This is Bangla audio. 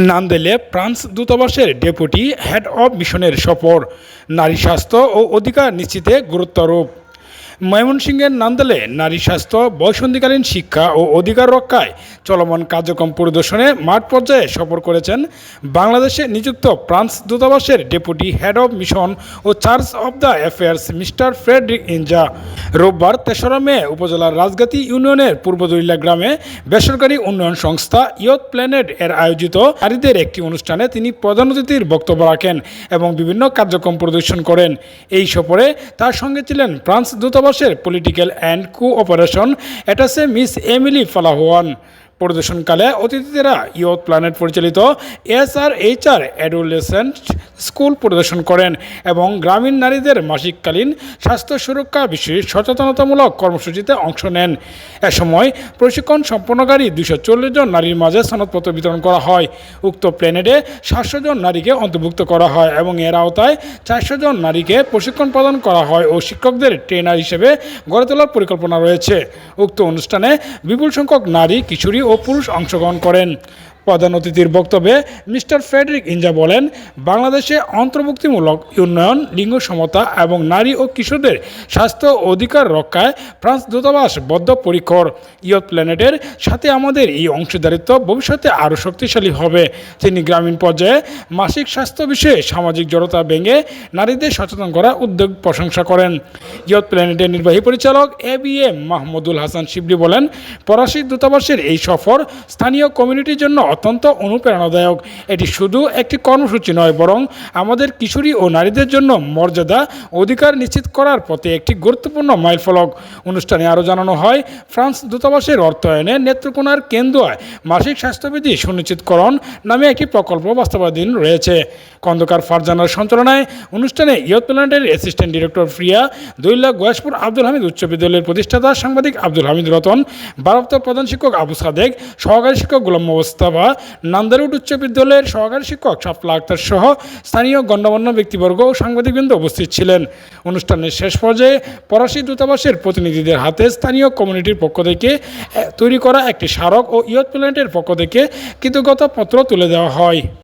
নান্দেলে ফ্রান্স দূতাবাসের ডেপুটি হেড অব মিশনের সফর, নারী স্বাস্থ্য ও অধিকার নিশ্চিতে গুরুত্বারোপ। ময়মনসিংহের নান্দেলে নারী স্বাস্থ্য, বয়ঃসন্ধিকালীন শিক্ষা ও অধিকার রক্ষায় চলমান কার্যক্রম পরিদর্শনে মাঠ পর্যায়ে সফর করেছেন বাংলাদেশে নিযুক্ত ফ্রান্স দূতাবাসের ডেপুটি হেড অব মিশন ও charge d'affaires mister Frederick ইনজা। রোববার ৩রা মে উপজেলার রাজগাতি ইউনিয়নের পূর্ব দরিলা গ্রামে বেসরকারি উন্নয়ন সংস্থা ইয়থ প্ল্যানেট এর আয়োজিত নারীদের একটি অনুষ্ঠানে তিনি প্রধান অতিথির বক্তব্য রাখেন এবং বিভিন্ন কার্যক্রম পরিদর্শন করেন। এই সফরে তার সঙ্গে ছিলেন ফ্রান্স দূতাবাসের political and cooperation attache miss Emily ফালাহুয়ান। পরিদর্শনকালে অতিথিরা ইয়থ প্ল্যানেট পরিচালিত SRHR অ্যাডোলেসেন্ট স্কুল পরিদর্শন করেন এবং গ্রামীণ নারীদের মাসিককালীন স্বাস্থ্য সুরক্ষা বিষয়ে সচেতনতামূলক কর্মসূচিতে অংশ নেন। এ সময় প্রশিক্ষণ সম্পন্নকারী 240 জন নারীর মাঝে সনদপত্র বিতরণ করা হয়। উক্ত প্ল্যানেটে 700 জন নারীকে অন্তর্ভুক্ত করা হয় এবং এর আওতায় 400 জন নারীকে প্রশিক্ষণ প্রদান করা হয় ও শিক্ষকদের ট্রেনার হিসেবে গড়ে তোলার পরিকল্পনা রয়েছে। উক্ত অনুষ্ঠানে বিপুল সংখ্যক নারী, কিশোরী ও পুরুষ অংশগ্রহণ করেন। প্রধান অতিথির বক্তব্যে মিস্টার ফ্রেডরিক ইনজা বলেন, বাংলাদেশে অন্তর্ভুক্তিমূলক উন্নয়ন, লিঙ্গ সমতা এবং নারী ও কিশোরদের স্বাস্থ্য অধিকার রক্ষায় ফ্রান্স দূতাবাস বদ্ধপরিকর। ইয়থ প্ল্যানেটের সাথে আমাদের এই অংশীদারিত্ব ভবিষ্যতে আরও শক্তিশালী হবে। তিনি গ্রামীণ পর্যায়ে মাসিক স্বাস্থ্য বিষয়ে সামাজিক জড়তা ভেঙে নারীদের সচেতন করার উদ্যোগ প্রশংসা করেন। ইয়থ প্ল্যানেটের নির্বাহী পরিচালক ABM মাহমুদুল হাসান শিবলি বলেন, ফরাসি দূতাবাসের এই সফর স্থানীয় কমিউনিটির জন্য অত্যন্ত অনুপ্রেরণাদায়ক। এটি শুধু একটি কর্মসূচি নয়, বরং আমাদের কিশোরী ও নারীদের জন্য মর্যাদা অধিকার নিশ্চিত করার পথে একটি গুরুত্বপূর্ণ মাইলফলক। অনুষ্ঠানে আরও জানানো হয়, ফ্রান্স দূতাবাসের অর্থায়নে নেত্রকোনার কেন্দুয়ায় মাসিক স্বাস্থ্যবিধি সুনিশ্চিতকরণ নামে একটি প্রকল্প বাস্তবায়ন রয়েছে। খন্দকার ফারজানার সঞ্চালনায় অনুষ্ঠানে ইয়থ প্ল্যানেটের অ্যাসিস্ট্যান্ট ডিরেক্টর প্রিয়া, দৈলা গয়াসপুর আব্দুল হামিদ উচ্চ বিদ্যালয়ের প্রতিষ্ঠাতা সাংবাদিক আব্দুল হামিদ রতন, ভারপ্রাপ্ত প্রধান শিক্ষক আবু সাদেক, সহকারী শিক্ষক গোলাম মোস্তফা, নান্দারুট উচ্চ বিদ্যালয়ের সহকারী শিক্ষক শাপলা আক্তার সহ স্থানীয় গণ্যমান্য ব্যক্তিবর্গ ও সাংবাদিকবৃন্দ উপস্থিত ছিলেন। অনুষ্ঠানের শেষ পর্যায়ে ফরাসি দূতাবাসের প্রতিনিধিদের হাতে স্থানীয় কমিউনিটির পক্ষ থেকে তৈরি করা একটি স্মারক ও ইয়থ প্ল্যানেটের পক্ষ থেকে কৃতজ্ঞতাপত্র তুলে দেওয়া হয়।